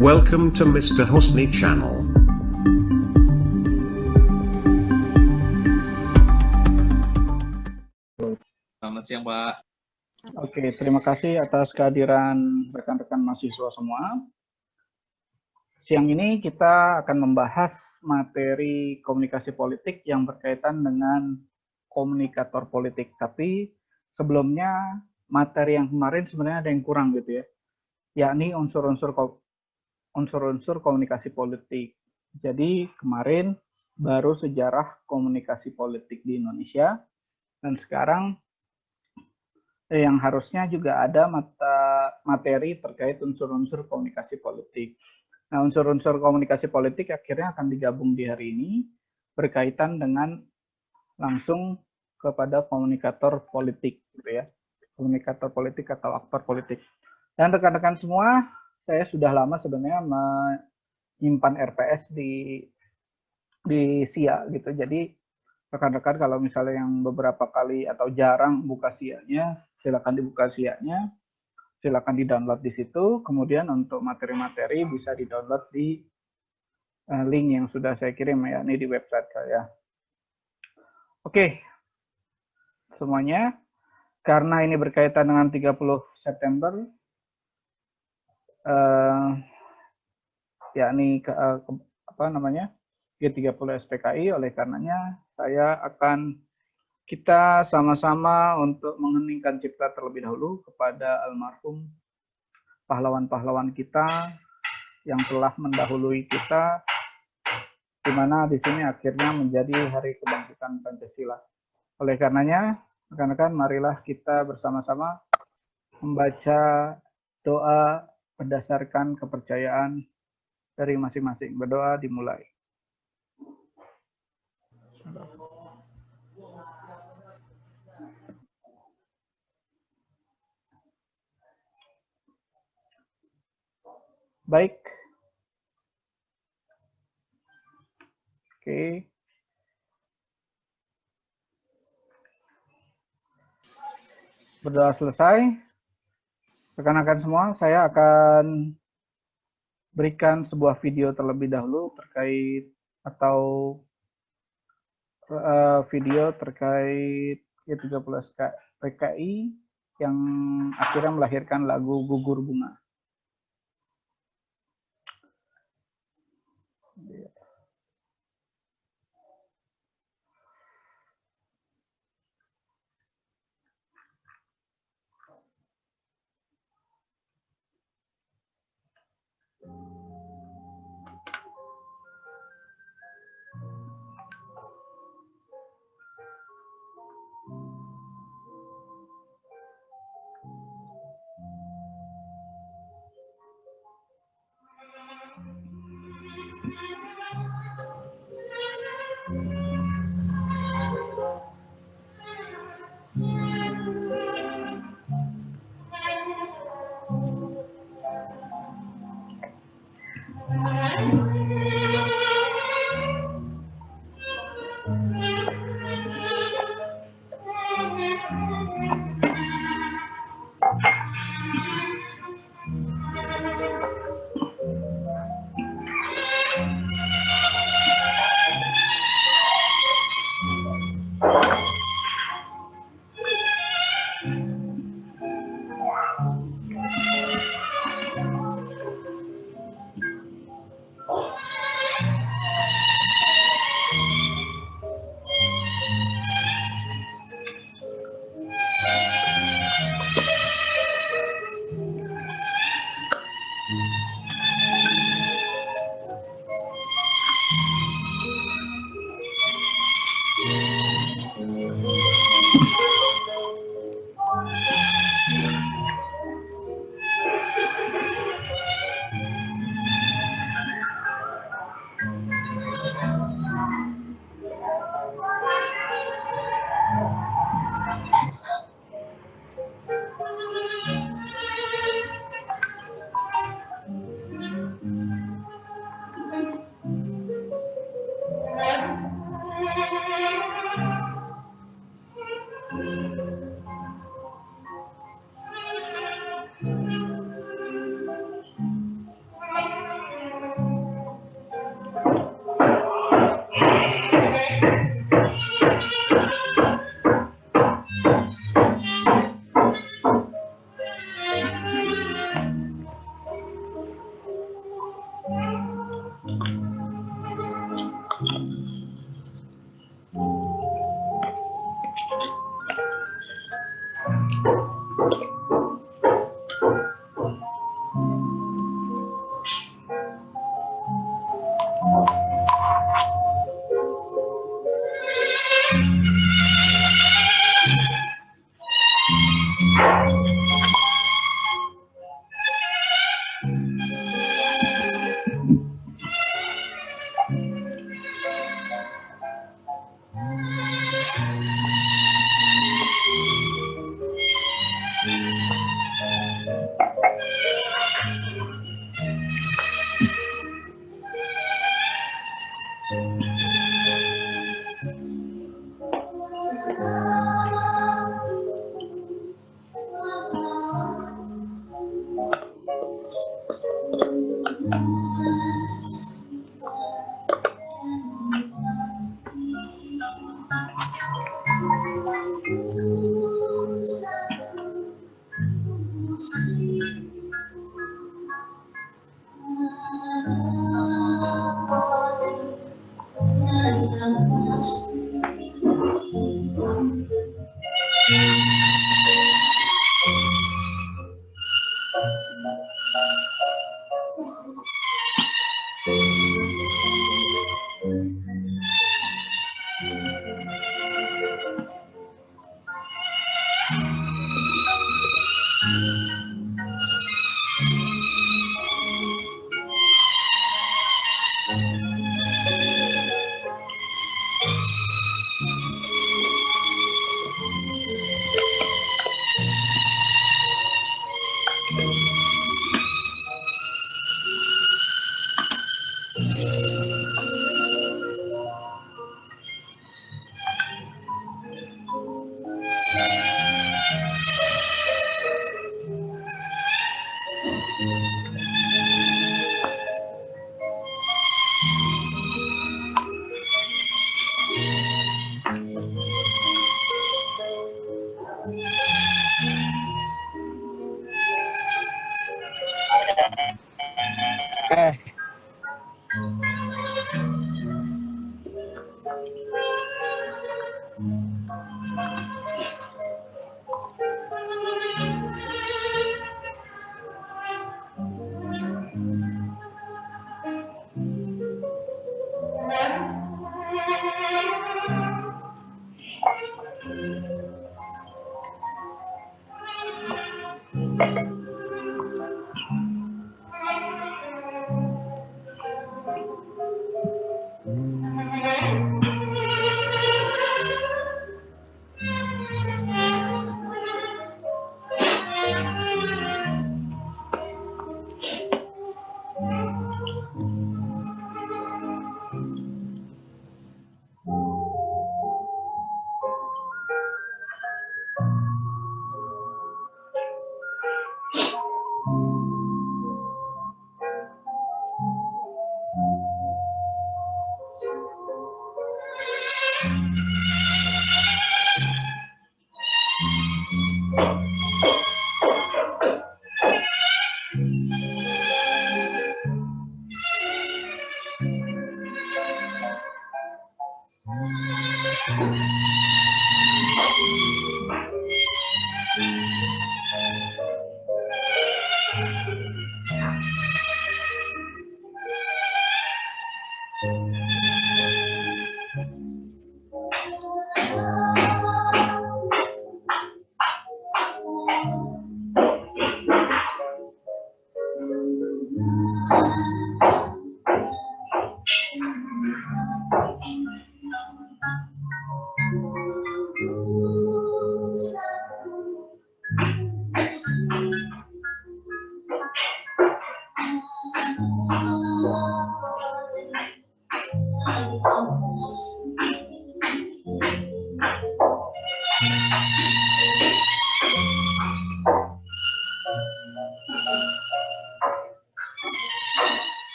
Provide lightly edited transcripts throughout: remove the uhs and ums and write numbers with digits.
Welcome to Mr. Husni Channel. Selamat siang, Pak. Oke, terima kasih atas kehadiran rekan-rekan mahasiswa semua. Siang ini kita akan membahas materi komunikasi politik yang berkaitan dengan komunikator politik. Tapi sebelumnya materi yang kemarin sebenarnya ada yang kurang gitu ya, yakni unsur-unsur komunikasi politik. Jadi kemarin baru sejarah komunikasi politik di Indonesia, dan sekarang yang harusnya juga ada materi terkait unsur-unsur komunikasi politik. Nah, unsur-unsur komunikasi politik akhirnya akan digabung di hari ini berkaitan dengan langsung kepada komunikator politik, gitu ya. Komunikator politik atau aktor politik. Dan rekan-rekan semua, saya sudah lama sebenarnya menyimpan RPS di SIA gitu. Jadi rekan-rekan kalau misalnya yang beberapa kali atau jarang buka SIA-nya, silakan dibuka SIA-nya. Silakan di-download di situ. Kemudian untuk materi-materi bisa di-download di link yang sudah saya kirim ya, ini di website saya. Oke, semuanya. Karena ini berkaitan dengan 30 September, yakni G30 SPKI, oleh karenanya kita sama-sama untuk mengheningkan cipta terlebih dahulu kepada almarhum pahlawan-pahlawan kita yang telah mendahului kita, di mana di sini akhirnya menjadi Hari Kebangkitan Pancasila. Oleh karenanya, rekan-rekan, marilah kita bersama-sama membaca doa berdasarkan kepercayaan dari masing-masing. Berdoa dimulai. Baik. Oke. Berdoa selesai. Rekan-rekan semua, saya akan berikan sebuah video terlebih dahulu terkait video terkait G30 PKI yang akhirnya melahirkan lagu Gugur Bunga.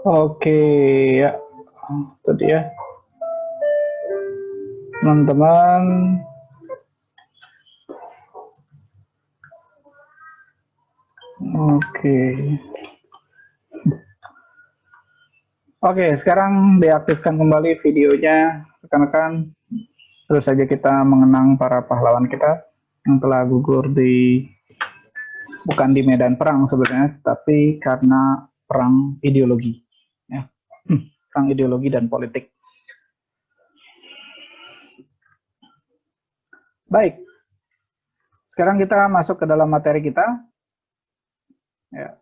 Oke, ya, itu dia, teman-teman. Oke, sekarang diaktifkan kembali videonya, rekan-rekan. Terus saja kita mengenang para pahlawan kita yang telah gugur bukan di medan perang sebenarnya, tapi karena perang ideologi, ya, perang ideologi dan politik. Baik, sekarang kita masuk ke dalam materi kita. Ya,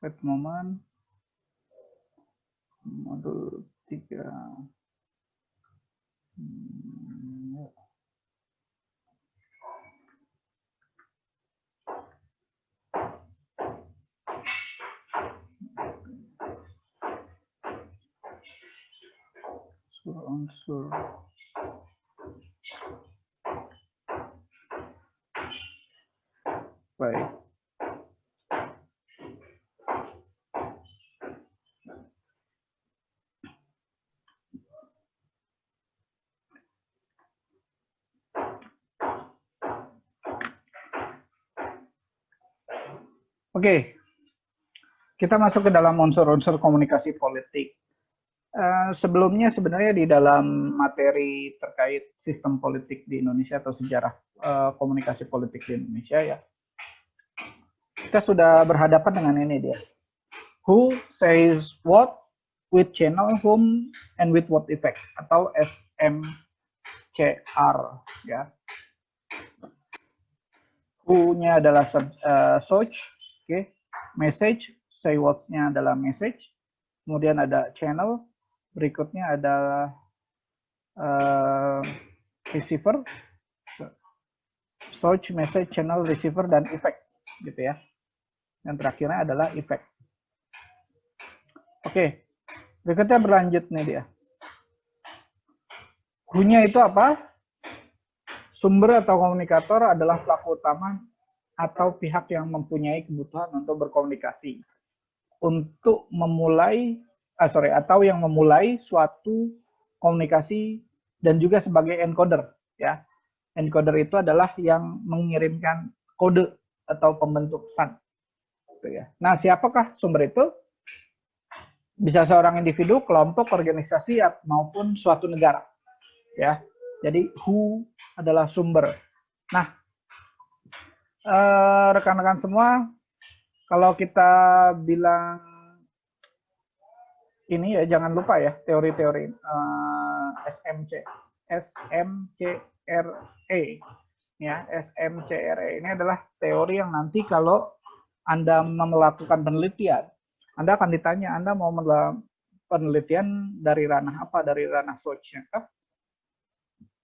wait moment. Modul 3. unsur-unsur. Baik. Oke, kita masuk ke dalam unsur-unsur komunikasi politik. Sebelumnya sebenarnya di dalam materi terkait sistem politik di Indonesia atau sejarah komunikasi politik di Indonesia ya, kita sudah berhadapan dengan ini dia. Who says what, with channel, whom, and with what effect, atau SMCR ya. Who-nya adalah search, okay. Message, say what-nya adalah message, kemudian ada channel, berikutnya adalah receiver, search, message, channel, receiver, dan effect, gitu ya. Yang terakhirnya adalah effect. Oke, berikutnya berlanjut nih dia. Who-nya itu apa? Sumber atau komunikator adalah pelaku utama atau pihak yang mempunyai kebutuhan untuk berkomunikasi untuk memulai atau yang memulai suatu komunikasi dan juga sebagai encoder ya. Encoder itu adalah yang mengirimkan kode atau pembentuk pesan. Gitu ya. Nah, siapakah sumber itu? Bisa seorang individu, kelompok, organisasi maupun suatu negara. Ya. Jadi who adalah sumber. Nah, rekan-rekan semua, kalau kita bilang ini ya jangan lupa ya teori-teori SMCRE ya. SMCRE ini adalah teori yang nanti kalau Anda melakukan penelitian, Anda akan ditanya Anda mau melakukan penelitian dari ranah apa? Dari ranah search-nya kah?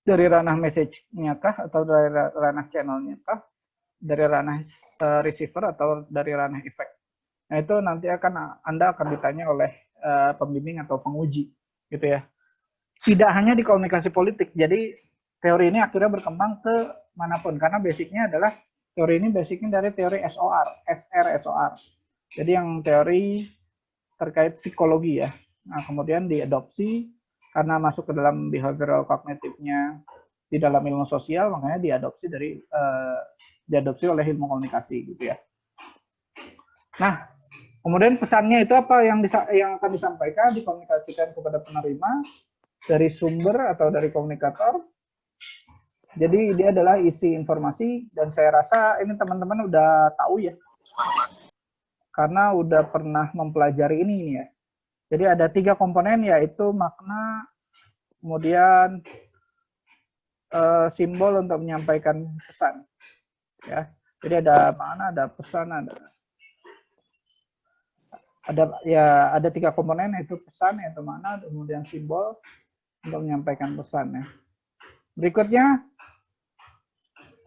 Dari ranah message-nya kah? Atau dari ranah channel-nya kah? Dari ranah receiver atau dari ranah effect? Nah, itu nanti Anda akan ditanya oleh pembimbing atau penguji, gitu ya. Tidak hanya di komunikasi politik, jadi teori ini akhirnya berkembang ke manapun, karena basicnya adalah teori ini basicnya dari teori SR-SOR. Jadi yang teori terkait psikologi ya. Nah, kemudian diadopsi karena masuk ke dalam behavioral cognitive-nya di dalam ilmu sosial, makanya diadopsi oleh ilmu komunikasi, gitu ya. Nah, kemudian pesannya itu apa yang akan disampaikan, dikomunikasikan kepada penerima dari sumber atau dari komunikator. Jadi dia adalah isi informasi, dan saya rasa ini teman-teman udah tahu ya, karena udah pernah mempelajari ini ya. Jadi ada 3 komponen, yaitu makna, kemudian simbol untuk menyampaikan pesan. Ya, jadi ada makna, ada pesan, ada 3 komponen, yaitu pesan, yaitu makna, kemudian simbol untuk menyampaikan pesan ya. Berikutnya,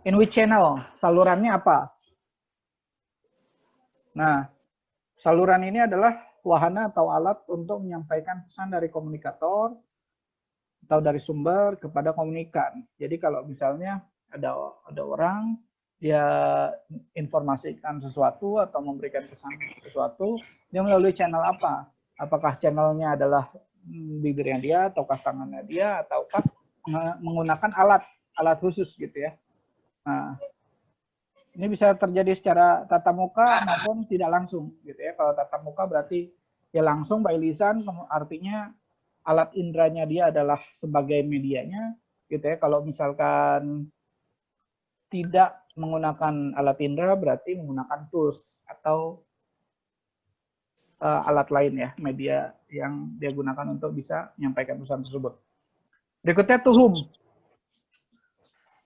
in which channel, salurannya apa? Nah, saluran ini adalah wahana atau alat untuk menyampaikan pesan dari komunikator atau dari sumber kepada komunikan. Jadi kalau misalnya ada orang, dia informasikan sesuatu atau memberikan pesan sesuatu, dia melalui channel apa? Apakah channelnya adalah bibirnya dia, ataukah tangannya dia, ataukah menggunakan alat khusus gitu ya. Nah, ini bisa terjadi secara tatap muka maupun tidak langsung gitu ya. Kalau tatap muka berarti ya langsung by lisan, artinya alat indranya dia adalah sebagai medianya gitu ya. Kalau misalkan tidak menggunakan alat indera berarti menggunakan tools atau alat lain ya, media yang dia gunakan untuk bisa menyampaikan pesan tersebut. Berikutnya to whom,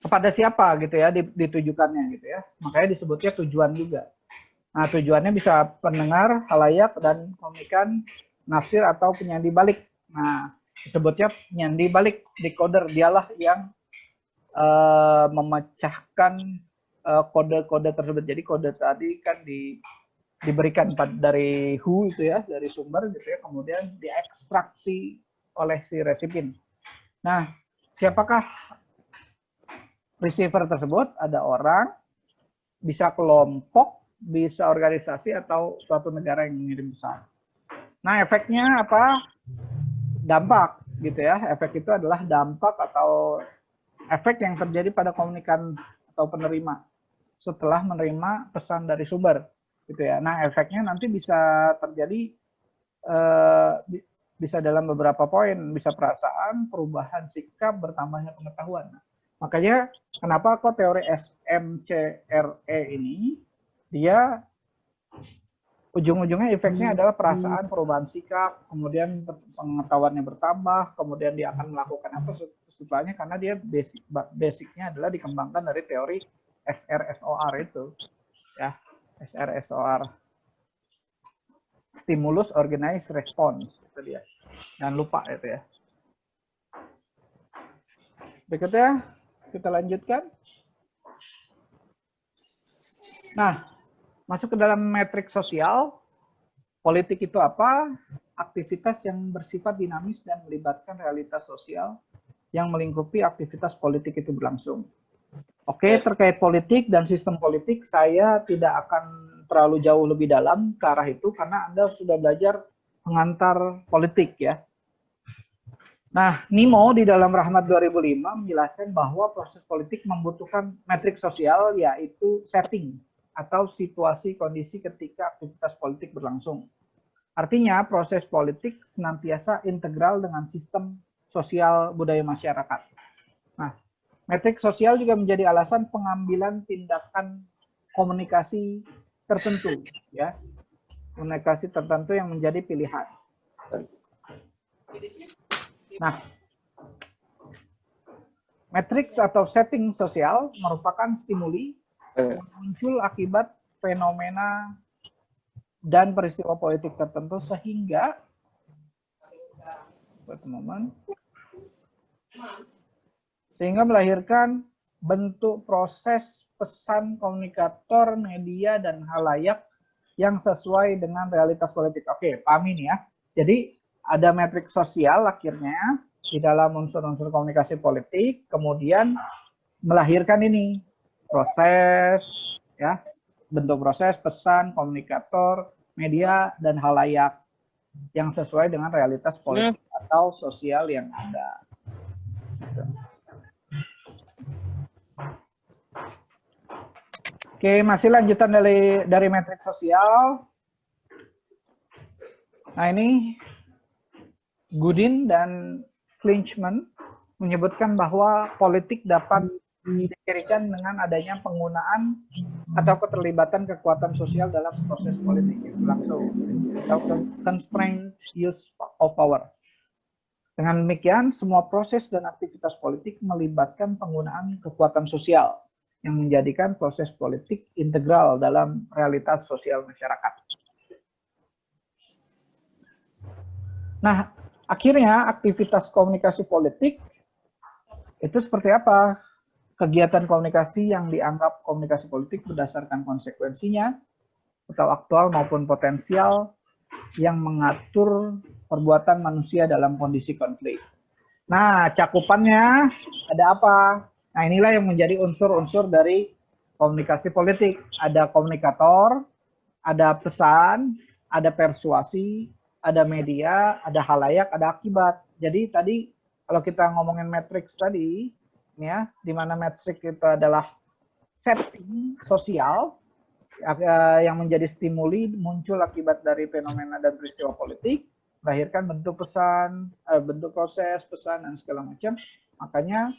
kepada siapa gitu ya ditujukannya gitu ya, makanya disebutnya tujuan juga. Nah, tujuannya bisa pendengar, khalayak, dan komunikan, nafsir atau penyandi balik. Nah, disebutnya penyandi balik, decoder, dialah yang memecahkan kode-kode tersebut. Jadi kode tadi kan diberikan dari who itu ya, dari sumber gitu ya, kemudian diekstraksi oleh si resipien. Nah, siapakah receiver tersebut? Ada orang, bisa kelompok, bisa organisasi, atau suatu negara yang mengirim pesan. Nah, efeknya apa? Dampak, gitu ya. Efek itu adalah dampak atau efek yang terjadi pada komunikan atau penerima setelah menerima pesan dari sumber, gitu ya. Nah, efeknya nanti bisa terjadi bisa dalam beberapa poin, bisa perasaan, perubahan sikap, bertambahnya pengetahuan. Makanya kenapa kok teori SMCRE ini dia ujung-ujungnya efeknya adalah perasaan, perubahan sikap, kemudian pengetahuannya bertambah, kemudian dia akan melakukan apa setelahnya, karena dia basicnya adalah dikembangkan dari teori SRSOR itu, ya, SRSOR, stimulus organized response, itu dia. Jangan lupa itu ya. Berikutnya kita lanjutkan. Nah, masuk ke dalam metrik sosial, politik itu apa? Aktivitas yang bersifat dinamis dan melibatkan realitas sosial yang melingkupi aktivitas politik itu berlangsung. Oke, terkait politik dan sistem politik, saya tidak akan terlalu jauh lebih dalam ke arah itu karena Anda sudah belajar pengantar politik ya. Nah, Nimo di dalam Rahmat 2005 menjelaskan bahwa proses politik membutuhkan metrik sosial, yaitu setting atau situasi kondisi ketika aktivitas politik berlangsung. Artinya, proses politik senantiasa integral dengan sistem sosial budaya masyarakat. Nah, metrik sosial juga menjadi alasan pengambilan tindakan komunikasi tertentu, ya, komunikasi tertentu yang menjadi pilihan. Nah, matriks atau setting sosial merupakan stimuli yang muncul akibat fenomena dan peristiwa politik tertentu sehingga melahirkan bentuk proses pesan komunikator, media, dan halayak yang sesuai dengan realitas politik. Oke, paham ini ya. Jadi ada metrik sosial akhirnya di dalam unsur-unsur komunikasi politik, kemudian melahirkan ini proses, ya, bentuk proses, pesan, komunikator, media, dan halayak yang sesuai dengan realitas politik atau sosial yang ada. Oke, masih lanjutan dari metrik sosial. Nah, ini Goodin dan Klinchman menyebutkan bahwa politik dapat dicirikan dengan adanya penggunaan atau keterlibatan kekuatan sosial dalam proses politik yang berlangsung, atau constrained use of power. Dengan demikian, semua proses dan aktivitas politik melibatkan penggunaan kekuatan sosial yang menjadikan proses politik integral dalam realitas sosial masyarakat. Nah, akhirnya aktivitas komunikasi politik itu seperti apa? Kegiatan komunikasi yang dianggap komunikasi politik berdasarkan konsekuensinya atau aktual maupun potensial yang mengatur perbuatan manusia dalam kondisi konflik. Nah, cakupannya ada apa? Nah, inilah yang menjadi unsur-unsur dari komunikasi politik. Ada komunikator, ada pesan, ada persuasi, ada media, ada halayak, ada akibat. Jadi tadi kalau kita ngomongin matriks tadi, ya, di mana matriks itu adalah setting sosial yang menjadi stimuli muncul akibat dari fenomena dan peristiwa politik, melahirkan bentuk pesan, bentuk proses, pesan, dan segala macam. Makanya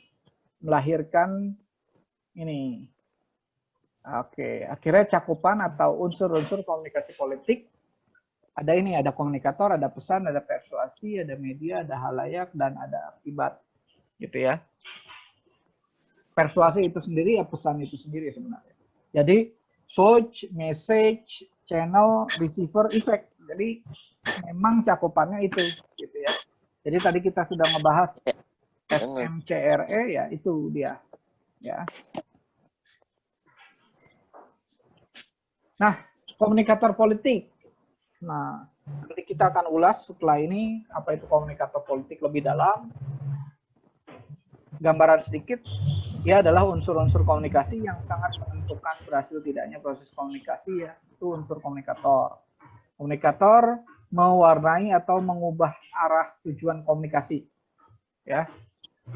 melahirkan ini. Oke, akhirnya cakupan atau unsur-unsur komunikasi politik ada ini, ada komunikator, ada pesan, ada persuasi, ada media, ada halayak, dan ada akibat, gitu ya. Persuasi itu sendiri ya pesan itu sendiri sebenarnya. Jadi source, message, channel, receiver, effect. Jadi memang cakupannya itu, gitu ya. Jadi tadi kita sudah ngebahas SMCRE, ya itu dia, ya. Nah, komunikator politik. Nah, Nanti kita akan ulas setelah ini apa itu komunikator politik lebih dalam. Gambaran sedikit, dia adalah unsur-unsur komunikasi yang sangat menentukan berhasil tidaknya proses komunikasi, ya, itu unsur komunikator. Komunikator mewarnai atau mengubah arah tujuan komunikasi, ya.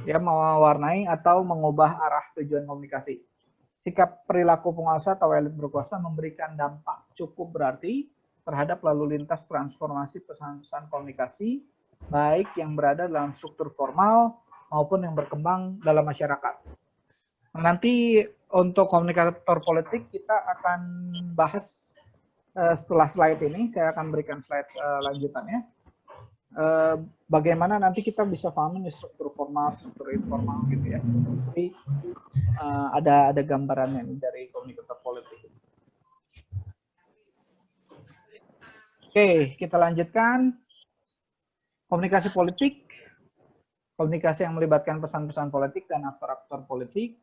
Dia mewarnai atau mengubah arah tujuan komunikasi. Sikap perilaku penguasa atau elit berkuasa memberikan dampak cukup berarti terhadap lalu lintas transformasi pesan-pesan komunikasi, baik yang berada dalam struktur formal maupun yang berkembang dalam masyarakat. Nanti untuk komunikator politik kita akan bahas setelah slide ini. Saya akan berikan slide lanjutannya. Bagaimana nanti kita bisa paham ini struktur formal, struktur informal gitu ya. Tapi ada gambarannya nih dari komunikator politik. Oke, kita lanjutkan. Komunikasi politik. Komunikasi yang melibatkan pesan-pesan politik dan aktor-aktor politik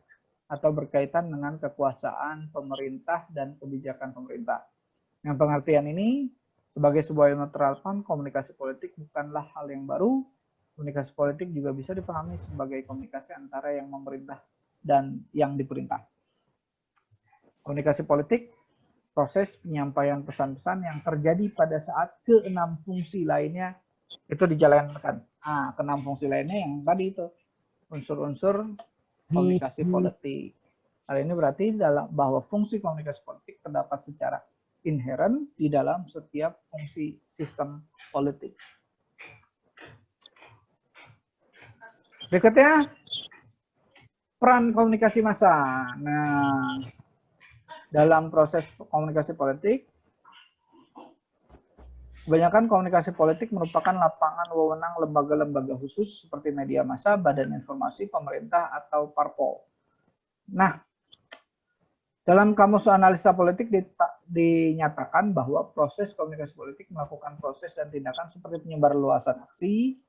atau berkaitan dengan kekuasaan pemerintah dan kebijakan pemerintah. Yang pengertian ini sebagai sebuah ilmu terapan, komunikasi politik bukanlah hal yang baru. Komunikasi politik juga bisa dipahami sebagai komunikasi antara yang memerintah dan yang diperintah. Komunikasi politik, proses penyampaian pesan-pesan yang terjadi pada saat keenam fungsi lainnya itu dijalankan. Nah, keenam fungsi lainnya yang tadi itu unsur-unsur komunikasi politik. Hal ini berarti bahwa fungsi komunikasi politik terdapat secara inheren di dalam setiap fungsi sistem politik. Berikutnya, peran komunikasi massa. Nah, dalam proses komunikasi politik, kebanyakan komunikasi politik merupakan lapangan wewenang lembaga-lembaga khusus seperti media massa, badan informasi, pemerintah, atau parpol. Nah, dalam kamus analisa politik dinyatakan bahwa proses komunikasi politik melakukan proses dan tindakan seperti penyebarluasan aksi,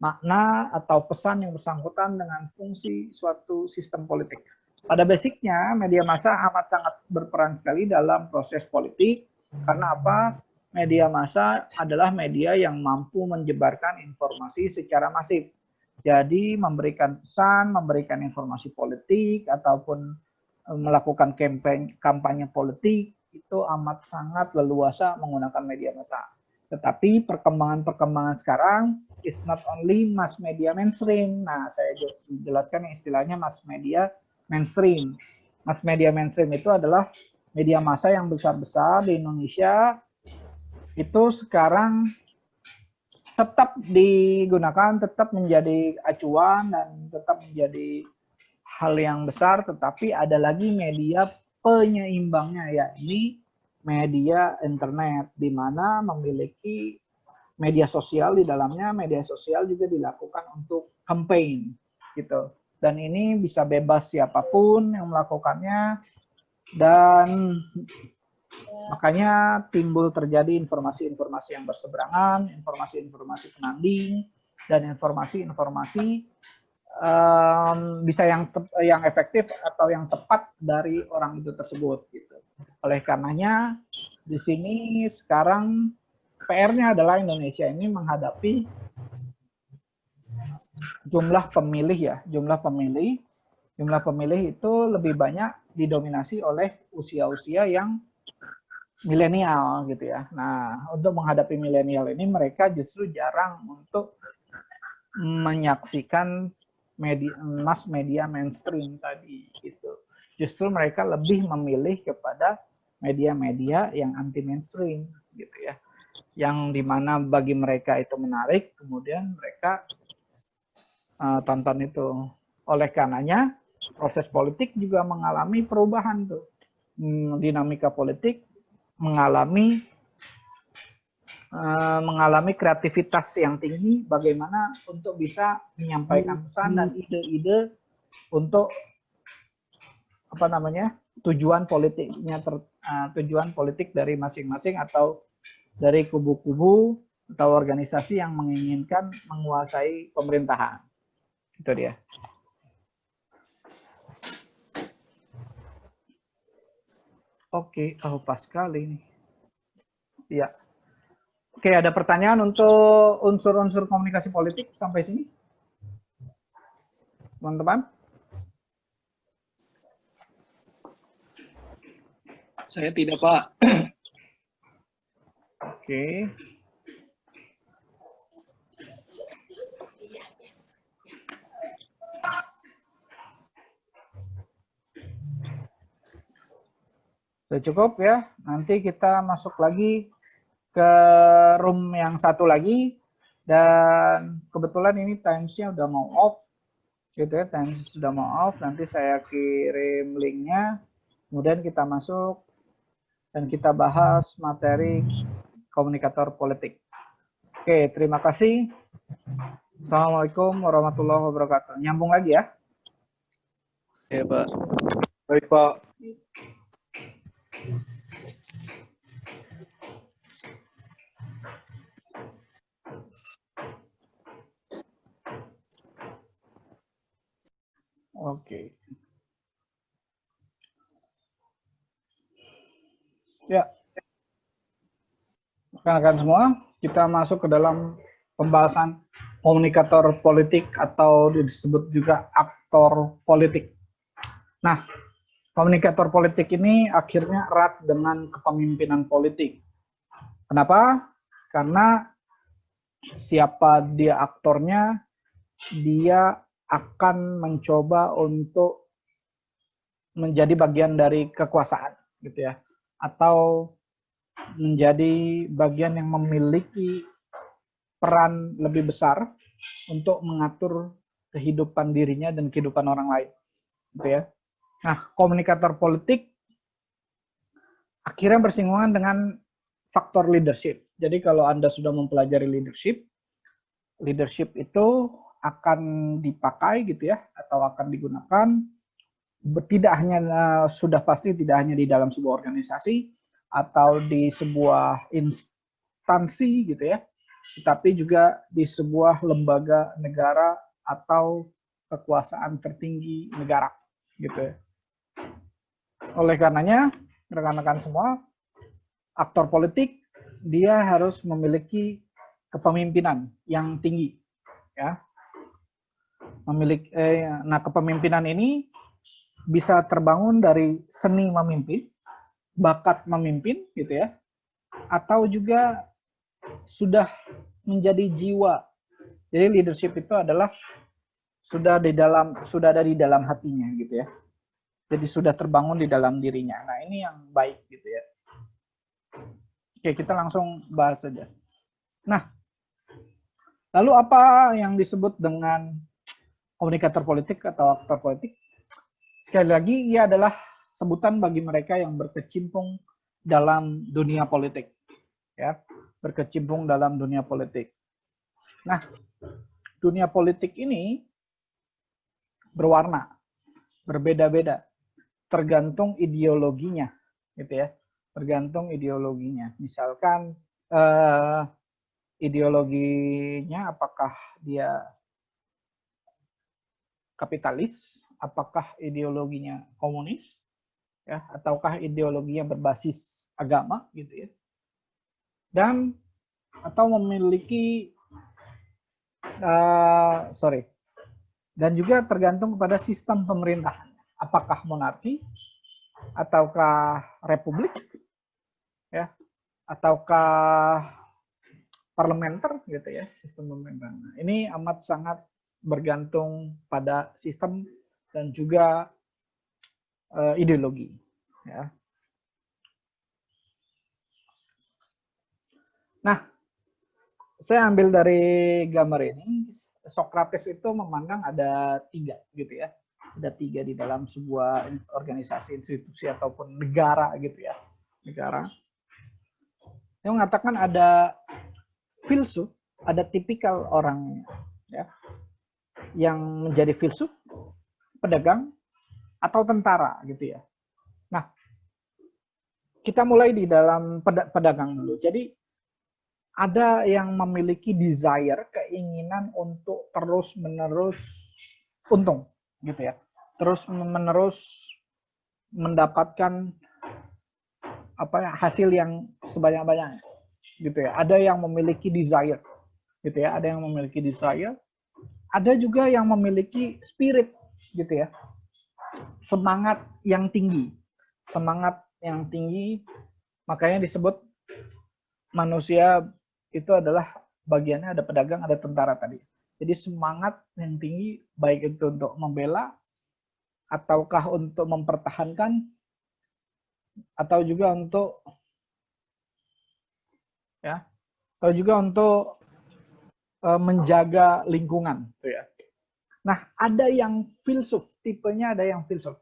makna, atau pesan yang bersangkutan dengan fungsi suatu sistem politik. Pada basicnya, media massa amat sangat berperan sekali dalam proses politik. Karena apa? Media massa adalah media yang mampu menyebarkan informasi secara masif. Jadi memberikan pesan, memberikan informasi politik, ataupun melakukan kampanye politik, itu amat sangat leluasa menggunakan media massa. Tetapi perkembangan sekarang is not only mass media mainstream. Nah, saya jelaskan istilahnya mass media mainstream. Mass media mainstream itu adalah media massa yang besar-besar di Indonesia, itu sekarang tetap digunakan, tetap menjadi acuan dan tetap menjadi hal yang besar, tetapi ada lagi media penyeimbangnya, yakni media internet, di mana memiliki media sosial di dalamnya. Media sosial juga dilakukan untuk campaign gitu, dan ini bisa bebas siapapun yang melakukannya, dan makanya timbul terjadi informasi-informasi yang berseberangan, informasi-informasi penanding, dan informasi-informasi bisa yang efektif atau yang tepat dari orang itu tersebut gitu. Oleh karenanya di sini sekarang PR-nya adalah Indonesia ini menghadapi jumlah pemilih ya, jumlah pemilih itu lebih banyak didominasi oleh usia-usia yang milenial gitu ya. Nah, untuk menghadapi milenial ini mereka justru jarang untuk menyaksikan mass media mainstream tadi gitu. Justru mereka lebih memilih kepada media-media yang anti mainstream gitu ya. Yang dimana bagi mereka itu menarik, kemudian mereka tonton itu. Oleh karenanya proses politik juga mengalami perubahan tuh. Dinamika politik mengalami kreativitas yang tinggi, bagaimana untuk bisa menyampaikan pesan dan ide-ide untuk tujuan politiknya, tujuan politik dari masing-masing atau dari kubu-kubu atau organisasi yang menginginkan menguasai pemerintahan. Itu dia. Oke, pas sekali nih. Ya. Oke, ada pertanyaan untuk unsur-unsur komunikasi politik sampai sini? Teman-teman? Saya tidak, Pak. Oke. Sudah cukup ya. Nanti kita masuk lagi ke room yang satu lagi. Dan kebetulan ini timesnya udah mau off. Gitu ya, times sudah mau off. Nanti saya kirim linknya. Kemudian kita masuk dan kita bahas materi komunikator politik. Oke, terima kasih. Assalamualaikum warahmatullahi wabarakatuh. Nyambung lagi ya. Ya, Pak. Baik, Pak. Oke. Ya. Rekan-rekan semua, kita masuk ke dalam pembahasan komunikator politik atau disebut juga aktor politik. Nah, komunikator politik ini akhirnya erat dengan kepemimpinan politik. Kenapa? Karena siapa dia aktornya, dia akan mencoba untuk menjadi bagian dari kekuasaan, gitu ya, atau menjadi bagian yang memiliki peran lebih besar untuk mengatur kehidupan dirinya dan kehidupan orang lain, gitu ya. Nah, komunikator politik akhirnya bersinggungan dengan faktor leadership. Jadi kalau Anda sudah mempelajari leadership, leadership itu akan dipakai gitu ya, atau akan digunakan tidak hanya sudah pasti tidak hanya di dalam sebuah organisasi atau di sebuah instansi gitu ya, tetapi juga di sebuah lembaga negara atau kekuasaan tertinggi negara gitu ya. Oleh karenanya, rekan-rekan semua, aktor politik dia harus memiliki kepemimpinan yang tinggi ya. Nah, kepemimpinan ini bisa terbangun dari seni memimpin, bakat memimpin gitu ya, atau juga sudah menjadi jiwa. Jadi leadership itu adalah sudah ada di dalam hatinya gitu ya. Jadi sudah terbangun di dalam dirinya. Nah, ini yang baik gitu ya. Oke, kita langsung bahas saja. Nah, lalu apa yang disebut dengan komunikator politik atau aktor politik? Sekali lagi, ia adalah sebutan bagi mereka yang berkecimpung dalam dunia politik. Ya, berkecimpung dalam dunia politik. Nah, dunia politik ini berwarna, berbeda-beda, tergantung ideologinya, gitu ya. Tergantung ideologinya. Misalkan ideologinya apakah dia kapitalis, apakah ideologinya komunis, ya, ataukah ideologinya berbasis agama, gitu ya. Dan atau memiliki dan juga tergantung kepada sistem pemerintahan. Apakah monarki, ataukah republik, ya, ataukah parlementer, gitu ya, sistem pemerintahan. Nah, ini amat sangat bergantung pada sistem dan juga ideologi. Ya. Nah, saya ambil dari gambar ini, Socrates itu memandang ada 3 gitu ya. Ada 3 di dalam sebuah organisasi, institusi ataupun negara gitu ya. Negara. Yang mengatakan ada filsuf, ada tipikal orangnya ya. Yang menjadi filsuf, pedagang atau tentara gitu ya. Nah, kita mulai di dalam pedagang dulu. Jadi ada yang memiliki desire, keinginan untuk terus-menerus untung, gitu ya. Terus-menerus mendapatkan hasil yang sebanyak-banyaknya. gitu ya. Ada yang memiliki desire, gitu ya. Ada yang memiliki desire. Ada juga yang memiliki spirit, gitu ya. Semangat yang tinggi. Semangat yang tinggi, makanya disebut manusia itu adalah bagiannya ada pedagang, ada tentara tadi. Jadi semangat yang tinggi, baik itu untuk membela, ataukah untuk mempertahankan, atau juga untuk ya, atau juga untuk menjaga lingkungan, gitu ya. Nah, ada yang filsuf, tipenya ada yang filsuf.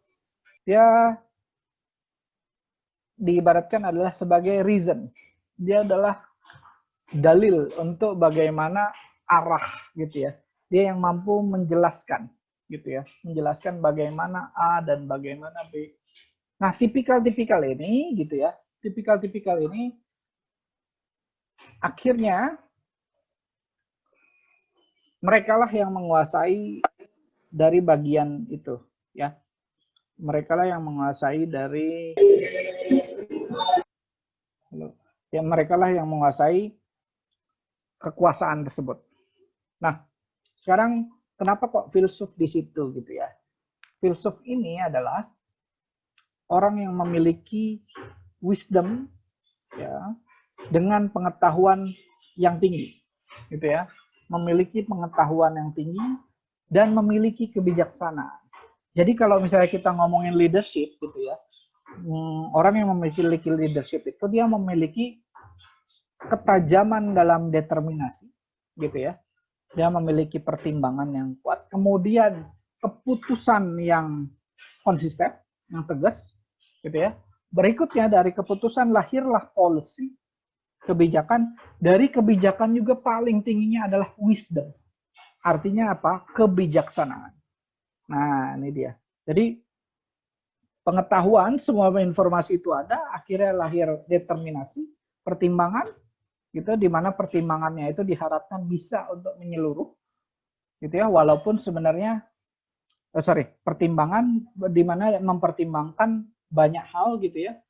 Dia diibaratkan adalah sebagai reason. Dia adalah dalil untuk bagaimana arah, gitu ya. Dia yang mampu menjelaskan, gitu ya, menjelaskan bagaimana A dan bagaimana B. Nah, tipikal-tipikal ini, gitu ya, tipikal-tipikal ini akhirnya merekalah yang menguasai dari bagian itu, ya. Merekalah yang menguasai dari, ya, merekalah yang menguasai kekuasaan tersebut. Nah, sekarang kenapa kok filsuf di situ, gitu ya? Filsuf ini adalah orang yang memiliki wisdom, ya, dengan pengetahuan yang tinggi, gitu ya, memiliki pengetahuan yang tinggi dan memiliki kebijaksanaan. Jadi kalau misalnya kita ngomongin leadership, gitu ya, orang yang memiliki leadership itu dia memiliki ketajaman dalam determinasi, gitu ya. Dia memiliki pertimbangan yang kuat, kemudian keputusan yang konsisten, yang tegas, gitu ya. Berikutnya dari keputusan lahirlah policy, kebijakan. Dari kebijakan juga paling tingginya adalah wisdom. Artinya apa? Kebijaksanaan. Nah, ini dia. Jadi pengetahuan, semua informasi itu ada, akhirnya lahir determinasi, pertimbangan, gitu, di mana pertimbangannya itu diharapkan bisa untuk menyeluruh, gitu ya, walaupun sebenarnya pertimbangan di mana mempertimbangkan banyak hal, gitu ya,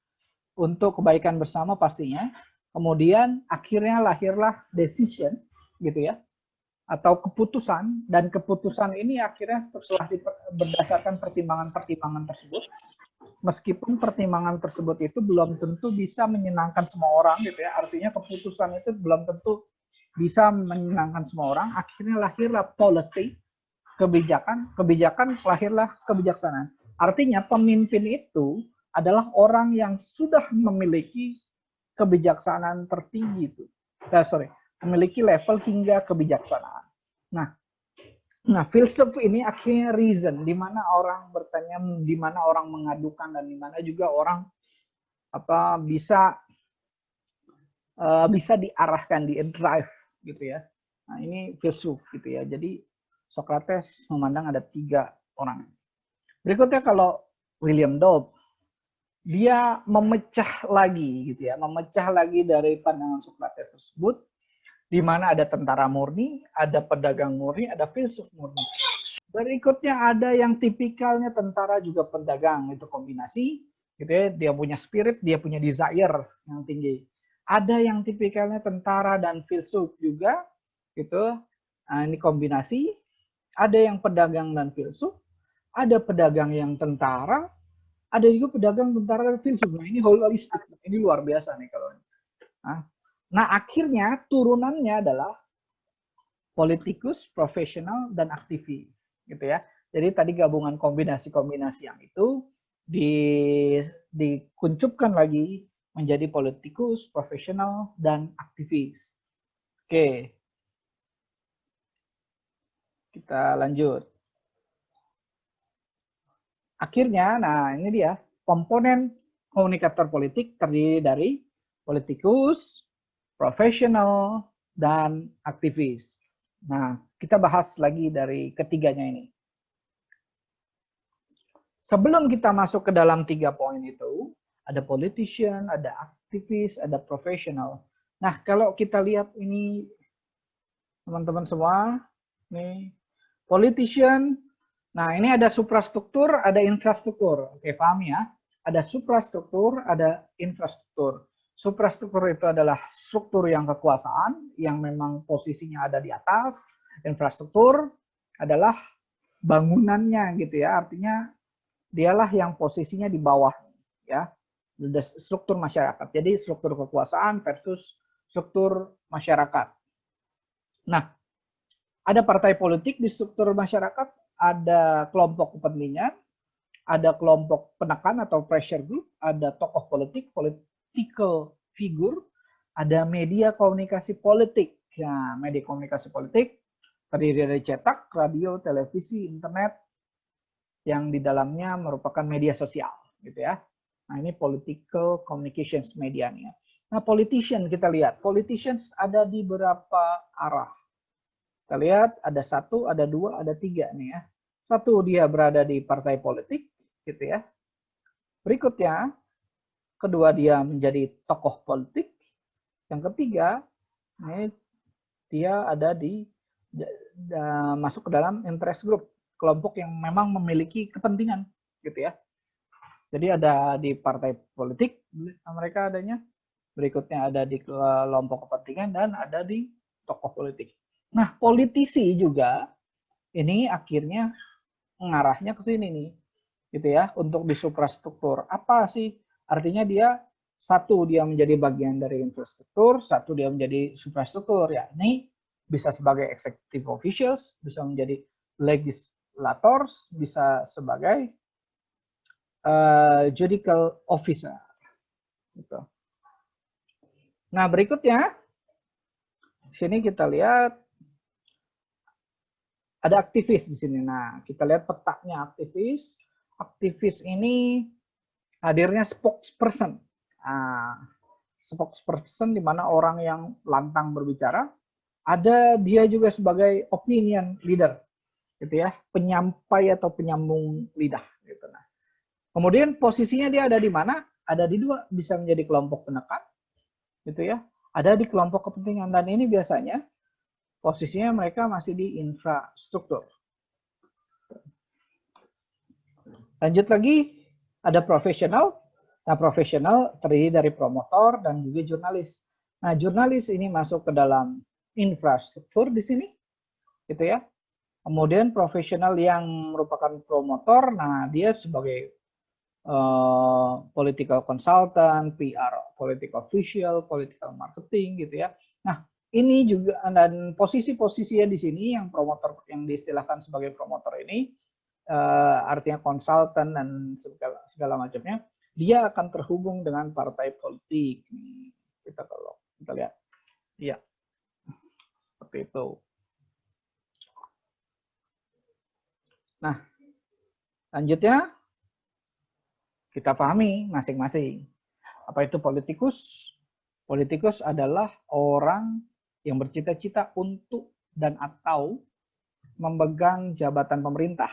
untuk kebaikan bersama pastinya. Kemudian akhirnya lahirlah decision, gitu ya, atau keputusan, dan keputusan ini akhirnya setelah berdasarkan pertimbangan-pertimbangan tersebut, meskipun pertimbangan tersebut itu belum tentu bisa menyenangkan semua orang, gitu ya. Artinya keputusan itu belum tentu bisa menyenangkan semua orang. Akhirnya lahirlah policy, kebijakan, lahirlah kebijaksanaan. Artinya pemimpin itu adalah orang yang sudah memiliki kebijaksanaan tertinggi itu. Memiliki level hingga kebijaksanaan. Nah, filsuf ini akhirnya reason, di mana orang bertanya, di mana orang mengadukan, dan di mana juga orang bisa diarahkan, di-drive, gitu ya. Nah, ini filsuf, gitu ya. Jadi Socrates memandang ada 3 orang. Berikutnya kalau William Dobb, dia memecah lagi, gitu ya, memecah lagi dari pandangan Socrates tersebut, di mana ada tentara murni, ada pedagang murni, ada filsuf murni. Berikutnya ada yang tipikalnya tentara juga pedagang, itu kombinasi, gitu ya. Dia punya spirit, dia punya desire yang tinggi. Ada yang tipikalnya tentara dan filsuf juga, gitu. Nah, ini kombinasi. Ada yang pedagang dan filsuf, ada pedagang yang tentara, ada juga pedagang tentara dan filsuf. Nah, ini holistik, ini luar biasa nih kalau ini. Nah, akhirnya turunannya adalah politikus, profesional, dan aktivis, gitu ya. Jadi tadi gabungan kombinasi-kombinasi yang itu dikuncupkan lagi menjadi politikus, profesional, dan aktivis. Oke. Kita lanjut. Akhirnya, nah ini dia, komponen komunikator politik terdiri dari politikus, profesional, dan aktivis. Nah, kita bahas lagi dari ketiganya ini. Sebelum kita masuk ke dalam 3 poin itu, ada politician, ada aktivis, ada profesional. Nah, kalau kita lihat ini, teman-teman semua, nih, politician, nah ini ada suprastruktur, ada infrastruktur. Oke, paham ya? Ada suprastruktur, ada infrastruktur. Suprastruktur itu adalah struktur yang kekuasaan, yang memang posisinya ada di atas. Infrastruktur adalah bangunannya gitu ya, artinya dialah yang posisinya di bawah ya, struktur masyarakat. Jadi struktur kekuasaan versus struktur masyarakat. Nah, ada partai politik di struktur masyarakat, ada kelompok kepentingan, ada kelompok penekan atau pressure group, ada tokoh politik, political figure, ada media komunikasi politik. Ya, media komunikasi politik terdiri dari cetak, radio, televisi, internet, yang di dalamnya merupakan media sosial, gitu ya. Nah, ini political communications media nih. Nah, politician kita lihat, politicians ada di beberapa arah. Kita lihat ada 1, ada 2, ada 3 nih ya. 1 dia berada di partai politik, gitu ya. Berikutnya, kedua dia menjadi tokoh politik. Yang ketiga, ini dia ada di masuk ke dalam interest group, kelompok yang memang memiliki kepentingan, gitu ya. Jadi ada di partai politik mereka adanya, berikutnya ada di kelompok kepentingan, dan ada di tokoh politik. Nah, politisi juga ini akhirnya mengarahnya ke sini nih, gitu ya, untuk di suprastruktur. Apa sih? Artinya dia 1 dia menjadi bagian dari infrastruktur, 1 dia menjadi suprastruktur. Ya, ini bisa sebagai executive officials, bisa menjadi legislators, bisa sebagai judicial officer. Gitu. Nah, berikutnya, di sini kita lihat ada aktivis di sini. Nah, kita lihat petanya aktivis. Aktivis ini hadirnya spokesperson. Nah, spokesperson di mana orang yang lantang berbicara. Ada dia juga sebagai opinion leader, gitu ya, penyampai atau penyambung lidah. Gitu. Nah, kemudian posisinya dia ada di mana? Ada di 2, bisa menjadi kelompok penekan, gitu ya. Ada di kelompok kepentingan, dan ini biasanya posisinya mereka masih di infrastruktur. Lanjut lagi, ada profesional. Nah, profesional terdiri dari promotor dan juga jurnalis. Nah, jurnalis ini masuk ke dalam infrastruktur di sini, gitu ya. Kemudian profesional yang merupakan promotor, nah dia sebagai political consultant, PR, political official, political marketing, gitu ya. Nah, ini juga, dan posisi-posisinya di sini yang promotor, yang diistilahkan sebagai promotor ini, artinya konsultan dan segala macamnya, dia akan terhubung dengan partai politik. Kita lihat, iya, seperti itu. Nah, lanjutnya kita pahami masing-masing. Apa itu politikus? Politikus adalah orang yang bercita-cita untuk dan atau memegang jabatan pemerintah.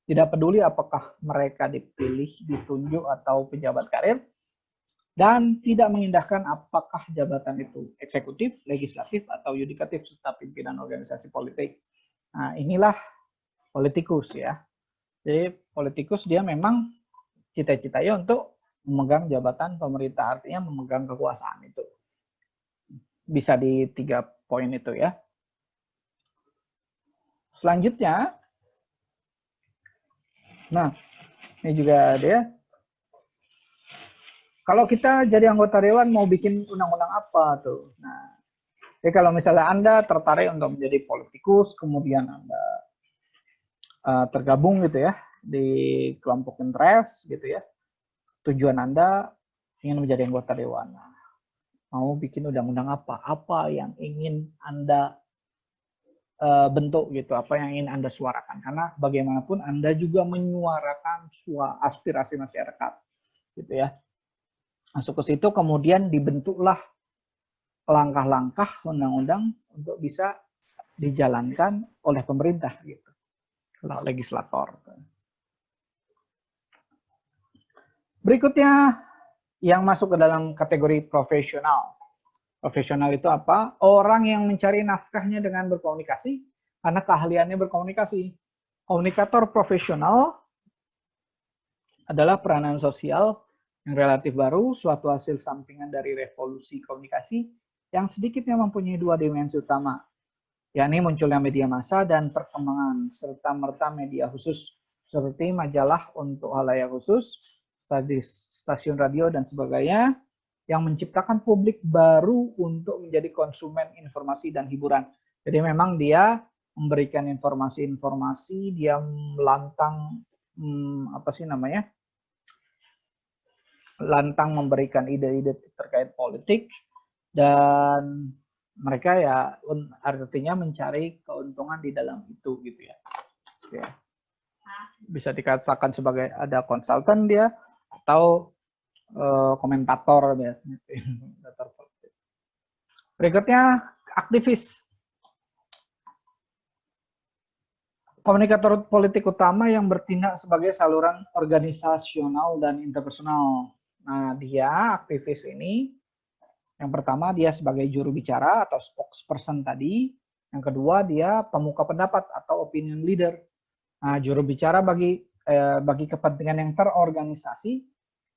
Tidak peduli apakah mereka dipilih, ditunjuk, atau pejabat karir, dan tidak mengindahkan apakah jabatan itu eksekutif, legislatif, atau yudikatif, serta pimpinan organisasi politik. Nah, inilah politikus ya. Jadi politikus dia memang cita-citanya untuk memegang jabatan pemerintah, artinya memegang kekuasaan itu. Bisa di 3 poin itu ya. Selanjutnya, nah ini juga dia. Kalau kita jadi anggota dewan mau bikin undang-undang apa tuh? Nah, jadi kalau misalnya Anda tertarik untuk menjadi politikus, kemudian Anda tergabung gitu ya di kelompok interest gitu ya. Tujuan Anda ingin menjadi anggota dewan. Nah, mau bikin undang-undang apa? Apa yang ingin Anda bentuk gitu, apa yang ingin Anda suarakan? Karena bagaimanapun Anda juga menyuarakan aspirasi masyarakat gitu ya. Masuk ke situ, kemudian dibentuklah langkah-langkah undang-undang untuk bisa dijalankan oleh pemerintah gitu, legislator. Berikutnya yang masuk ke dalam kategori profesional. Profesional itu apa? Orang yang mencari nafkahnya dengan berkomunikasi karena keahliannya berkomunikasi. Komunikator profesional adalah peranan sosial yang relatif baru, suatu hasil sampingan dari revolusi komunikasi yang sedikitnya mempunyai dua dimensi utama, yakni munculnya media massa dan perkembangan serta-merta media khusus seperti majalah untuk halayak khusus, stasiun radio, dan sebagainya, yang menciptakan publik baru untuk menjadi konsumen informasi dan hiburan. Jadi memang dia memberikan informasi-informasi, dia melantang lantang memberikan ide-ide terkait politik, dan mereka ya artinya mencari keuntungan di dalam itu gitu ya. Bisa dikatakan sebagai ada konsultan dia atau komentator biasanya. Berikutnya aktivis. Komunikator politik utama yang bertindak sebagai saluran organisasional dan interpersonal. Nah, dia aktivis ini, yang pertama dia sebagai juru bicara atau spokesperson tadi. Yang kedua dia pemuka pendapat atau opinion leader. Nah, juru bicara bagi kepentingan yang terorganisasi.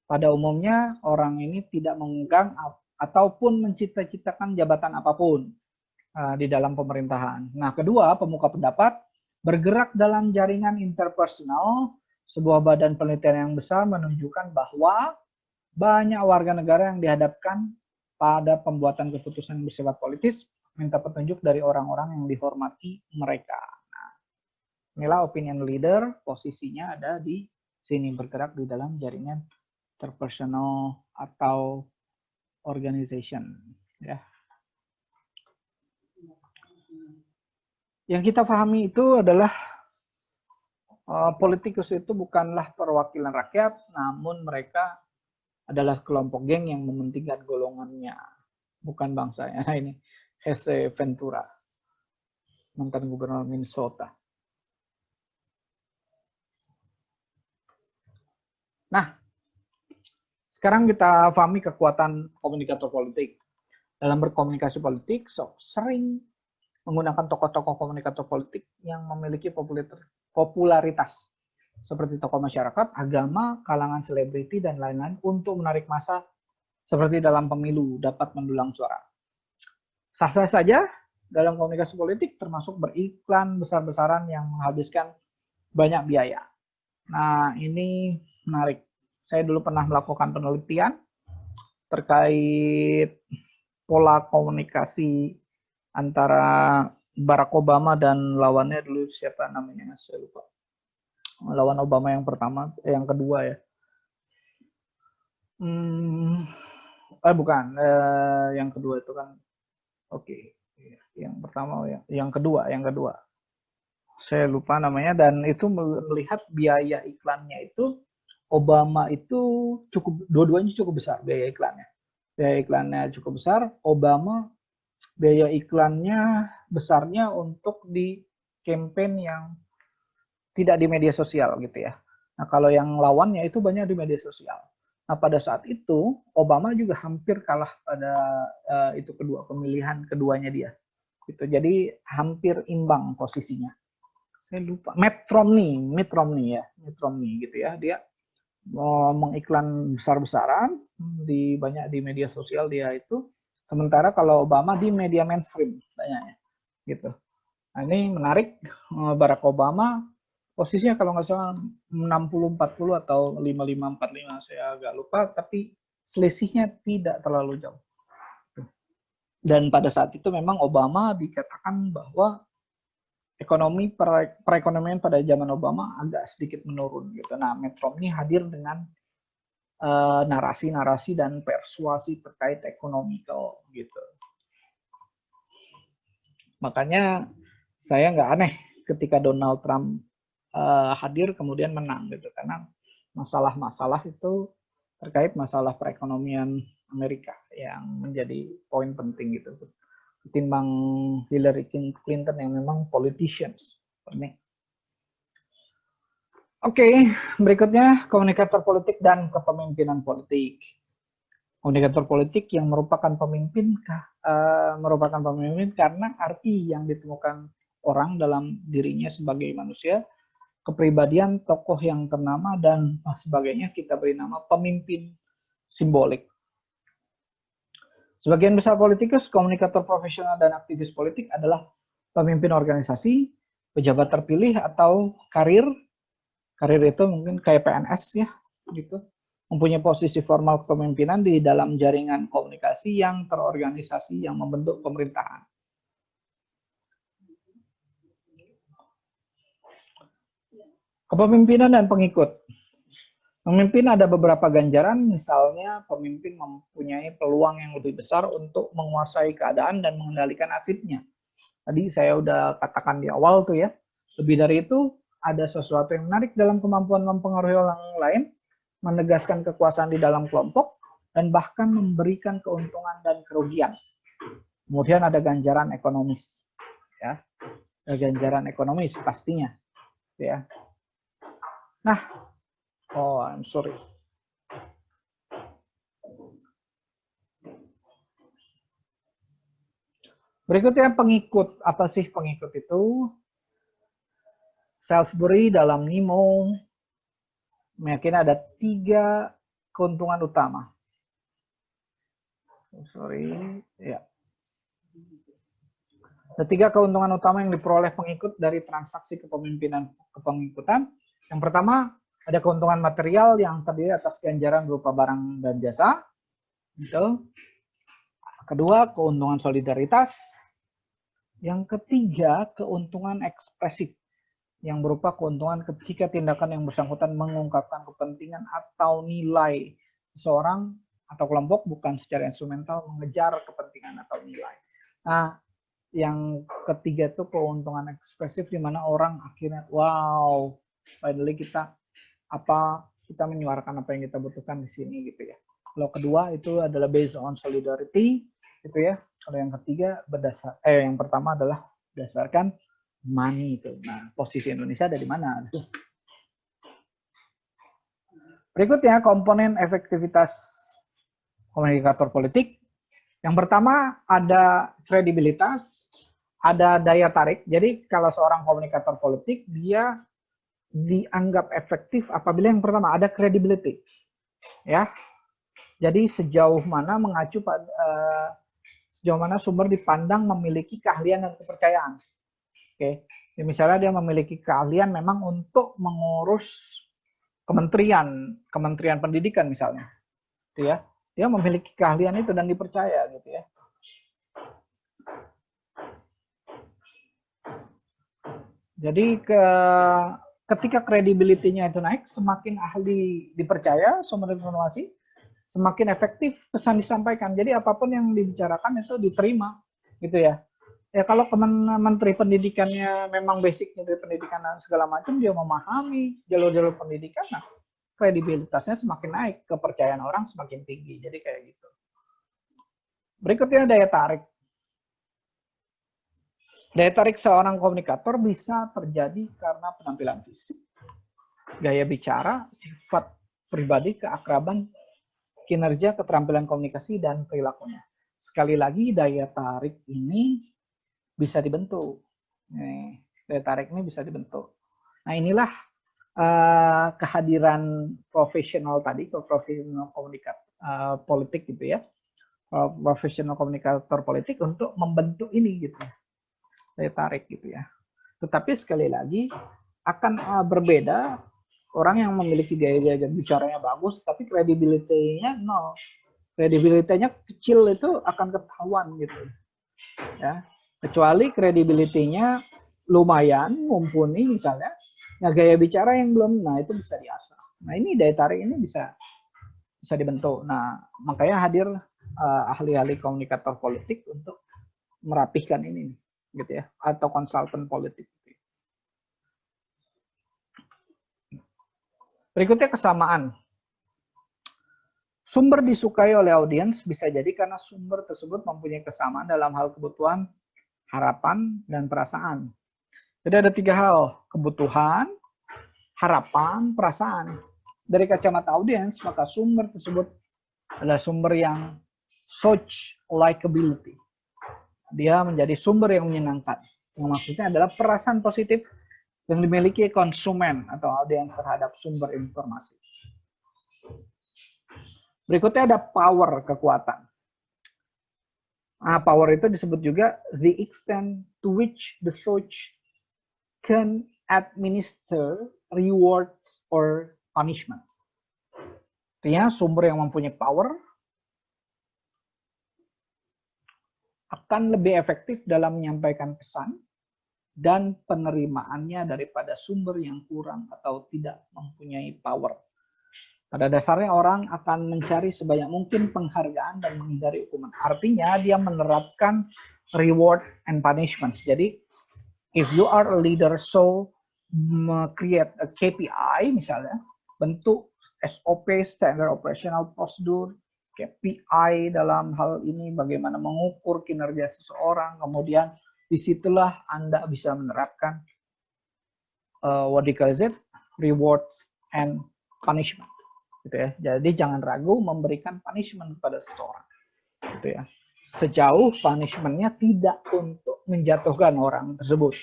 Pada umumnya orang ini tidak memegang ataupun mencita-citakan jabatan apapun di dalam pemerintahan. Nah, kedua pemuka pendapat bergerak dalam jaringan interpersonal. Sebuah badan penelitian yang besar menunjukkan bahwa banyak warga negara yang dihadapkan pada pembuatan keputusan yang bersifat politis minta petunjuk dari orang-orang yang dihormati mereka. Nah, inilah opinion leader, posisinya ada di sini, bergerak di dalam jaringan interpersonal atau organization. Ya. Yang kita pahami itu adalah politikus itu bukanlah perwakilan rakyat, namun mereka adalah kelompok geng yang mementingkan golongannya, bukan bangsanya. Ini Jesse Ventura, mantan gubernur Minnesota. Nah, sekarang kita pahami kekuatan komunikator politik. Dalam berkomunikasi politik, sering menggunakan tokoh-tokoh komunikator politik yang memiliki popularitas seperti tokoh masyarakat, agama, kalangan selebriti, dan lain-lain untuk menarik massa seperti dalam pemilu dapat mendulang suara. Sah-sah saja dalam komunikasi politik termasuk beriklan besar-besaran yang menghabiskan banyak biaya. Nah, ini menarik. Saya dulu pernah melakukan penelitian terkait pola komunikasi antara Barack Obama dan lawannya dulu siapa namanya, saya lupa. Lawan Obama yang pertama, yang kedua ya. Bukan, yang kedua itu kan, oke. Yang pertama, yang kedua. Saya lupa namanya, dan itu melihat biaya iklannya itu, Obama itu dua-duanya cukup besar biaya iklannya. Biaya iklannya cukup besar, Obama biaya iklannya besarnya untuk di campaign yang tidak di media sosial gitu ya. Nah, kalau yang lawannya itu banyak di media sosial. Nah, pada saat itu Obama juga hampir kalah pada itu pemilihan keduanya dia. Gitu. Jadi hampir imbang posisinya. Saya lupa. Mitt Romney gitu ya. Dia mengiklan besar-besaran banyak di media sosial dia itu. Sementara kalau Obama di media mainstream banyaknya. Gitu. Nah, ini menarik. Barack Obama posisinya kalau nggak salah 60-40 atau 55-45, saya agak lupa, tapi selisihnya tidak terlalu jauh. Dan pada saat itu memang Obama dikatakan bahwa perekonomian pada zaman Obama agak sedikit menurun gitu. Nah, Mitt Romney hadir dengan narasi-narasi dan persuasi terkait ekonomi gitu. Makanya saya nggak aneh ketika Donald Trump hadir kemudian menang gitu, karena masalah-masalah itu terkait masalah perekonomian Amerika yang menjadi poin penting gitu, ketimbang Hillary Clinton yang memang politicians. Oke, berikutnya komunikator politik dan kepemimpinan politik. Komunikator politik yang merupakan pemimpin karena arti yang ditemukan orang dalam dirinya sebagai manusia, kepribadian tokoh yang ternama dan sebagainya, kita beri nama pemimpin simbolik. Sebagian besar politikus, komunikator profesional, dan aktivis politik adalah pemimpin organisasi, pejabat terpilih, atau karir. Karir itu mungkin kayak PNS ya, gitu. Mempunyai posisi formal kepemimpinan di dalam jaringan komunikasi yang terorganisasi yang membentuk pemerintahan. Kepemimpinan dan pengikut. Pemimpin ada beberapa ganjaran, misalnya pemimpin mempunyai peluang yang lebih besar untuk menguasai keadaan dan mengendalikan nasibnya. Tadi saya udah katakan di awal tuh ya. Lebih dari itu, ada sesuatu yang menarik dalam kemampuan mempengaruhi orang lain, menegaskan kekuasaan di dalam kelompok, dan bahkan memberikan keuntungan dan kerugian. Kemudian ada ganjaran ekonomis, ya, ada ganjaran ekonomis pastinya, ya. Nah, oh, I'm sorry. Berikutnya pengikut. Apa sih pengikut itu? Salisbury dalam Nemo meyakini ada 3 keuntungan utama. Ya. Ada 3 keuntungan utama yang diperoleh pengikut dari transaksi kepemimpinan kepengikutan. Yang pertama, ada keuntungan material yang terdiri atas ganjaran berupa barang dan jasa. Gitu. Kedua, keuntungan solidaritas. Yang ketiga, keuntungan ekspresif yang berupa keuntungan ketika tindakan yang bersangkutan mengungkapkan kepentingan atau nilai seseorang atau kelompok bukan secara instrumental mengejar kepentingan atau nilai. Nah, yang ketiga itu keuntungan ekspresif di mana orang akhirnya wow, finally kita menyuarakan apa yang kita butuhkan di sini gitu ya. Kalau kedua itu adalah based on solidarity gitu ya. Kalau yang ketiga yang pertama adalah berdasarkan money itu. Nah, posisi Indonesia ada di mana? Berikutnya komponen efektivitas komunikator politik. Yang pertama ada kredibilitas, ada daya tarik. Jadi kalau seorang komunikator politik dia dianggap efektif apabila yang pertama ada credibility, ya. Jadi sejauh mana sejauh mana sumber dipandang memiliki keahlian dan kepercayaan. Oke, jadi misalnya dia memiliki keahlian memang untuk mengurus kementerian pendidikan misalnya, gitu ya. Dia memiliki keahlian itu dan dipercaya, gitu ya. Jadi ketika kredibilitinya itu naik, semakin ahli dipercaya sumber informasi, semakin efektif pesan disampaikan. Jadi apapun yang dibicarakan itu diterima, gitu ya. Ya kalau menteri pendidikannya memang basicnya dari pendidikan dan segala macam, dia memahami jalur-jalur pendidikan, nah kredibilitasnya semakin naik, kepercayaan orang semakin tinggi. Jadi kayak gitu. Berikutnya daya tarik. Daya tarik seorang komunikator bisa terjadi karena penampilan fisik, gaya bicara, sifat pribadi, keakraban, kinerja, keterampilan komunikasi, dan perilakunya. Sekali lagi, daya tarik ini bisa dibentuk. Daya tarik ini bisa dibentuk. Nah, inilah kehadiran profesional tadi, profesional komunikator politik gitu ya. Profesional komunikator politik untuk membentuk ini gitu. Daya tarik gitu ya. Tetapi sekali lagi akan berbeda orang yang memiliki gaya bicaranya bagus tapi kredibilitinya nol. Kredibilitinya kecil itu akan ketahuan gitu. Ya. Kecuali kredibilitinya lumayan mumpuni misalnya, nah gaya bicara yang belum, nah itu bisa diasah. Nah ini daya tarik ini bisa dibentuk. Nah makanya hadir ahli-ahli komunikator politik untuk merapihkan ini, gitu ya, atau konsultan politik. Berikutnya kesamaan. Sumber disukai oleh audiens bisa jadi karena sumber tersebut mempunyai kesamaan dalam hal kebutuhan, harapan, dan perasaan. Jadi ada 3 hal, kebutuhan, harapan, perasaan. Dari kacamata audiens, maka sumber tersebut adalah sumber yang search likability. Dia menjadi sumber yang menyenangkan. Yang maksudnya adalah perasaan positif yang dimiliki konsumen atau audiens terhadap sumber informasi. Berikutnya ada power, kekuatan. Power itu disebut juga the extent to which the source can administer rewards or punishment. Artinya sumber yang mempunyai power akan lebih efektif dalam menyampaikan pesan dan penerimaannya daripada sumber yang kurang atau tidak mempunyai power. Pada dasarnya orang akan mencari sebanyak mungkin penghargaan dan menghindari hukuman. Artinya dia menerapkan reward and punishment. Jadi if you are a leader, so create a KPI misalnya, bentuk SOP, Standard Operational Procedure, KPI dalam hal ini bagaimana mengukur kinerja seseorang, kemudian disitulah Anda bisa menerapkan what they call it, rewards and punishment. Gitu ya. Jadi jangan ragu memberikan punishment kepada seseorang. Gitu ya. Sejauh punishmentnya tidak untuk menjatuhkan orang tersebut.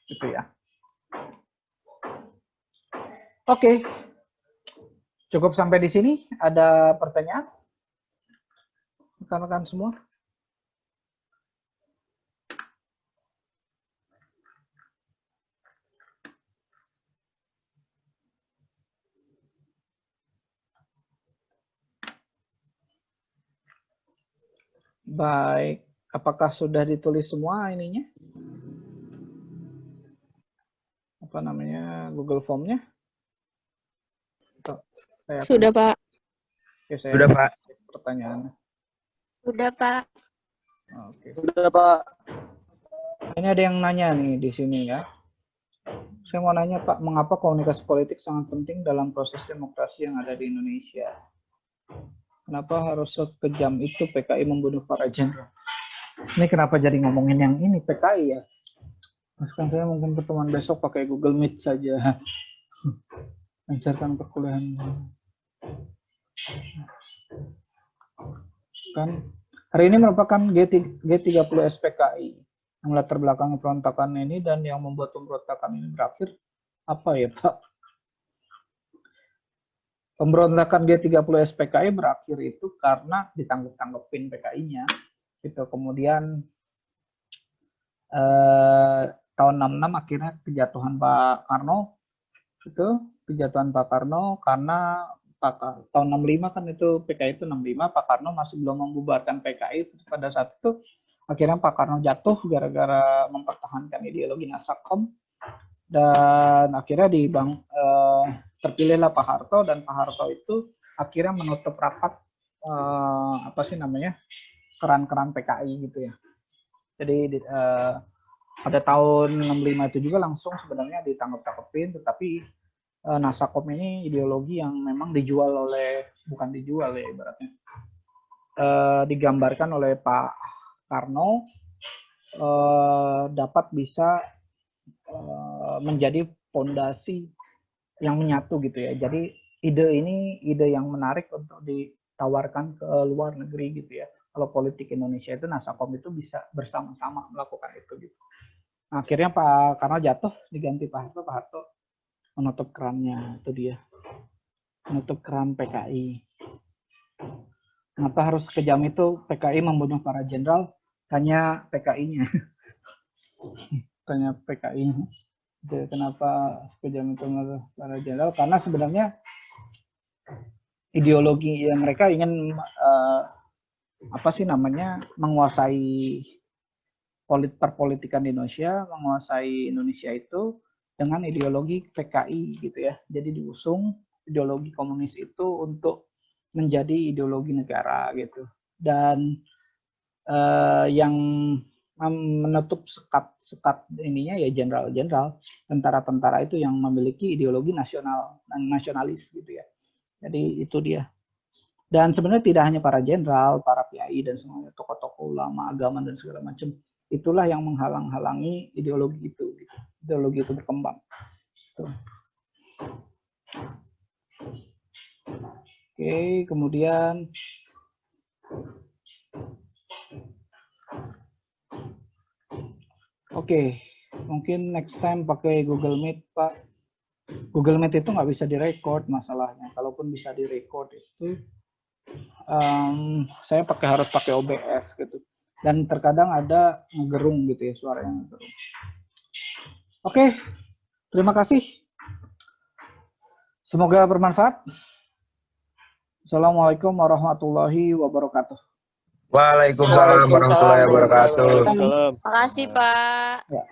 Gitu ya. Oke. Cukup sampai di sini. Ada pertanyaan? Rekan-rekan semua? Baik, apakah sudah ditulis semua ininya? Apa namanya, Google Form-nya? Sudah, Pak. Oke, saya Sudah, Pak. Pertanyaannya. Sudah, Pak. Oke. Sudah, Pak. Ini ada yang nanya nih di sini ya. Saya mau nanya, Pak, mengapa komunikasi politik sangat penting dalam proses demokrasi yang ada di Indonesia? Kenapa harus sekejam itu PKI membunuh para jenderal? Ini kenapa jadi ngomongin yang ini PKI ya? Sekarang saya mungkin pertemuan besok pakai Google Meet saja. Lancarkan perkuliahan. Kan hari ini merupakan G30 SPKI yang latar belakang pemberontakan ini dan yang membuat pemberontakan ini berakhir apa ya, Pak? Pemberontakan G30 SPKI berakhir itu karena ditanggup-tanggupin PKI-nya. Gitu. Kemudian tahun 66 akhirnya kejatuhan Pak Karno. Itu kejatuhan Pak Karno karena tahun 65 kan itu PKI itu 65, Pak Karno masih belum membubarkan PKI. Pada saat itu akhirnya Pak Karno jatuh gara-gara mempertahankan ideologi Nasakom. Dan akhirnya terpilihlah Pak Harto, dan Pak Harto itu akhirnya menutup rapat keran-keran PKI gitu ya. Jadi pada tahun 65 itu juga langsung sebenarnya ditangkap-tangkapin, tetapi Nasakom ini ideologi yang memang bukan dijual ya ibaratnya, digambarkan oleh Pak Karno dapat bisa menjadi fondasi yang menyatu gitu ya. Jadi ide ini ide yang menarik untuk ditawarkan ke luar negeri gitu ya. Kalau politik Indonesia itu Nasakom itu bisa bersama-sama melakukan itu gitu. Nah, akhirnya Pak Karno jatuh diganti Pak Harto. Pak Harto menutup kerannya, itu dia. Menutup keran PKI. Kenapa harus sekejam itu PKI membunuh para jenderal? Tanya PKI-nya. Tanya PKI-nya. Kenapa sekejam itu membunuh para jenderal? Karena sebenarnya ideologi mereka ingin menguasai perpolitikan di Indonesia, menguasai Indonesia itu dengan ideologi PKI gitu ya. Jadi diusung ideologi komunis itu untuk menjadi ideologi negara gitu. Dan yang menutup sekat ininya ya jenderal-jenderal, tentara-tentara itu yang memiliki ideologi nasionalis gitu ya. Jadi itu dia. Dan sebenarnya tidak hanya para jenderal, para kiai dan semuanya, tokoh-tokoh ulama, agama dan segala macam. Itulah yang menghalang-halangi ideologi itu. Gitu. Ideologi itu berkembang. Tuh. Oke, kemudian mungkin next time pakai Google Meet, Pak. Google Meet itu nggak bisa direcord masalahnya. Kalaupun bisa direcord itu saya harus pakai OBS gitu. Dan terkadang ada ngegerung gitu ya, suara yang ngegerung. Oke, terima kasih. Semoga bermanfaat. Assalamualaikum warahmatullahi wabarakatuh. Waalaikumsalam warahmatullahi wabarakatuh. Makasih, Pak. Ya.